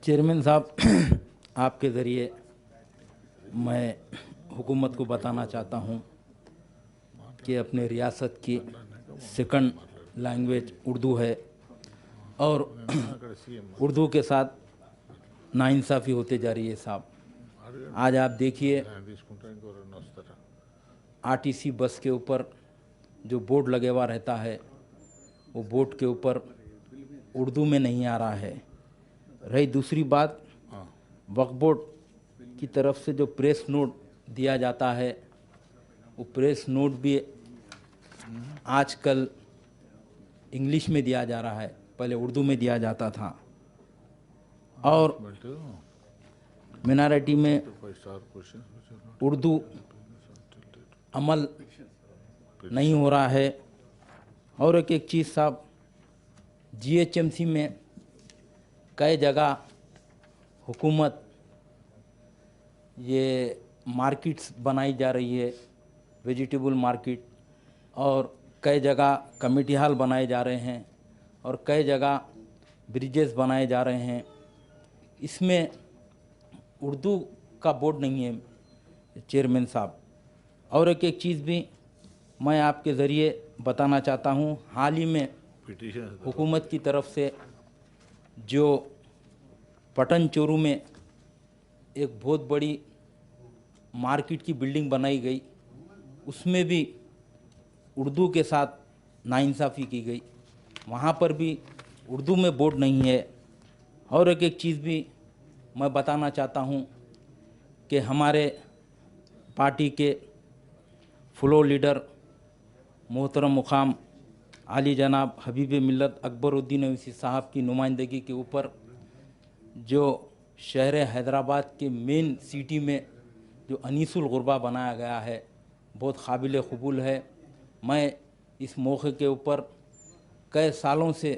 Chairman साहब, आपके ज़रिए मैं हुकूमत को बताना चाहता हूँ कि अपने रियासत की सेकंड लैंग्वेज उर्दू है और उर्दू के साथ नाइंसाफ़ी होते जा रही है साहब। आज आप देखिए आरटीसी बस के ऊपर जो बोर्ड लगे हुआ रहता है वो बोर्ड के ऊपर उर्दू में नहीं आ रहा है। रही दूसरी बात, वक्फ बोर्ड की तरफ से जो प्रेस नोट दिया जाता है वो प्रेस नोट भी आजकल इंग्लिश में दिया जा रहा है, पहले उर्दू में दिया जाता था। और मिनारिटी में उर्दू अमल नहीं हो रहा है। और एक चीज़ साहब, जीएचएमसी में कई जगह हुकूमत ये मार्केट्स बनाई जा रही है, वेजिटेबल मार्केट, और कई जगह कमेटी हॉल बनाए जा रहे हैं और कई जगह ब्रिजेस बनाए जा रहे हैं। इसमें उर्दू का बोर्ड नहीं है चेयरमैन साहब। और एक चीज़ भी मैं आपके ज़रिए बताना चाहता हूँ, हाल ही में हुकूमत की तरफ से जो पटन चोरू में एक बहुत बड़ी मार्केट की बिल्डिंग बनाई गई, उसमें भी उर्दू के साथ नाइंसाफ़ी की गई, वहाँ पर भी उर्दू में बोर्ड नहीं है। और एक चीज़ भी मैं बताना चाहता हूँ कि हमारे पार्टी के फ्लोर लीडर मोहतरम मुकाम आली जनाब हबीब मिल्लत अकबरुद्दीन ओवैसी साहब की नुमाइंदगी के ऊपर जो शहर हैदराबाद के मेन सिटी में जो अनीसुल गुरबा बनाया गया है, बहुत काबिल कबूल है। मैं इस मौके के ऊपर कई सालों से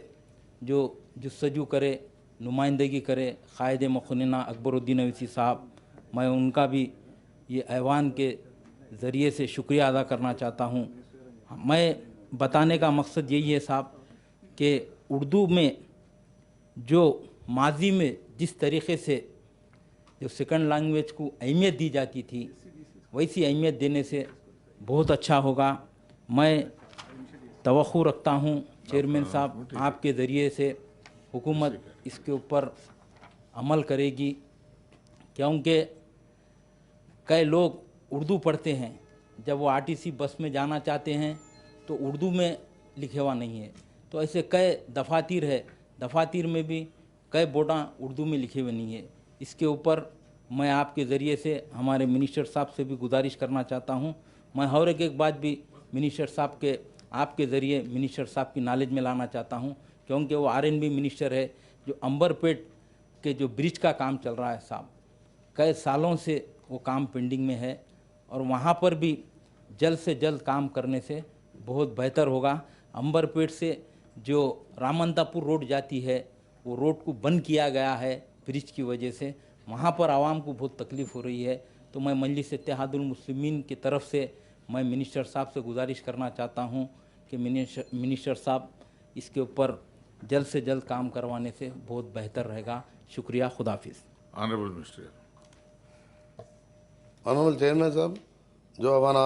जो जुस्सजू करे, नुमाइंदगी करे कायद मुक़न्निना अकबरुद्दीन ओवैसी साहब, मैं उनका भी ये ऐवान के ज़रिए से शुक्रिया अदा करना चाहता हूँ। मैं बताने का मकसद यही है साहब कि उर्दू में जो माजी में जिस तरीक़े से जो सेकंड लैंग्वेज को अहमियत दी जाती थी, वैसी अहमियत देने से बहुत अच्छा होगा। मैं तवक्कुर रखता हूँ चेयरमैन साहब, आपके ज़रिए से हुकूमत इसके ऊपर अमल करेगी, क्योंकि कई लोग उर्दू पढ़ते हैं, जब वो आरटीसी बस में जाना चाहते हैं तो उर्दू में लिखे हुआ नहीं है। तो ऐसे कई दफातर है, दफातर में भी कई बोर्डां उर्दू में लिखे हुए नहीं है। इसके ऊपर मैं आपके ज़रिए से हमारे मिनिस्टर साहब से भी गुजारिश करना चाहता हूँ। मैं और एक बात भी मिनिस्टर साहब के आपके ज़रिए मिनिस्टर साहब की नॉलेज में लाना चाहता हूँ, क्योंकि वो आरएनबी मिनिस्टर है। जो अंबरपेट के जो ब्रिज का काम चल रहा है साहब, कई सालों से वो काम पेंडिंग में है और वहाँ पर भी जल्द से जल्द काम करने से बहुत बेहतर होगा। अंबरपेट से जो रामंतापुर रोड जाती है, वो रोड को बंद किया गया है ब्रिज की वजह से, वहाँ पर आवाम को बहुत तकलीफ़ हो रही है। तो मैं मजलिस इत्तेहादुल मुस्लिमीन की तरफ से मैं मिनिस्टर साहब से गुजारिश करना चाहता हूँ कि मिनिस्टर साहब इसके ऊपर जल्द से जल्द काम करवाने से बहुत बेहतर रहेगा। शुक्रिया, खुदाफिज। Honourable minister. ऑनरेबल चेयरमैन साहब, जो हमारा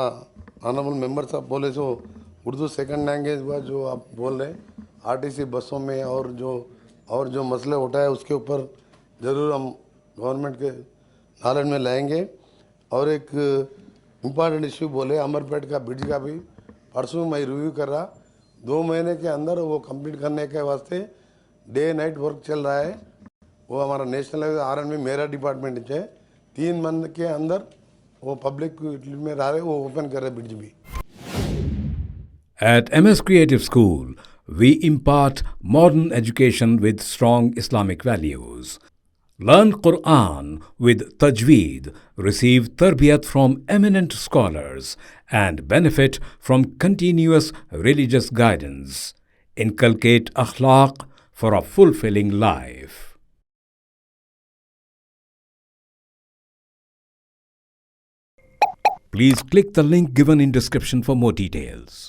ऑनरेबल मेंबर साहब बोले सो उर्दू सेकंड लैंग्वेज हुआ, जो आप बोल रहे हैं आरटीसी बसों में और जो मसले उठाए उसके ऊपर ज़रूर हम गवर्नमेंट के नॉलेज में लाएंगे। और एक इम्पॉर्टेंट इश्यू बोले अमरपेट का ब्रिज का भी परसों मैं रिव्यू कर रहा, 2 महीने के अंदर वो कंप्लीट करने के वास्ते डे नाइट वर्क चल रहा है। वो हमारा नेशनल आरएनबी मेरा डिपार्टमेंट है, 3 मंथ के अंदर वो पब्लिक में रह रहे, वो ओपन कर रहे ब्रिज भी। At MS Creative School, we impart modern education with strong Islamic values. Learn Quran with Tajweed, receive tarbiyat from eminent scholars, and benefit from continuous religious guidance. Inculcate akhlaq for a fulfilling life. Please click the link given in description for more details.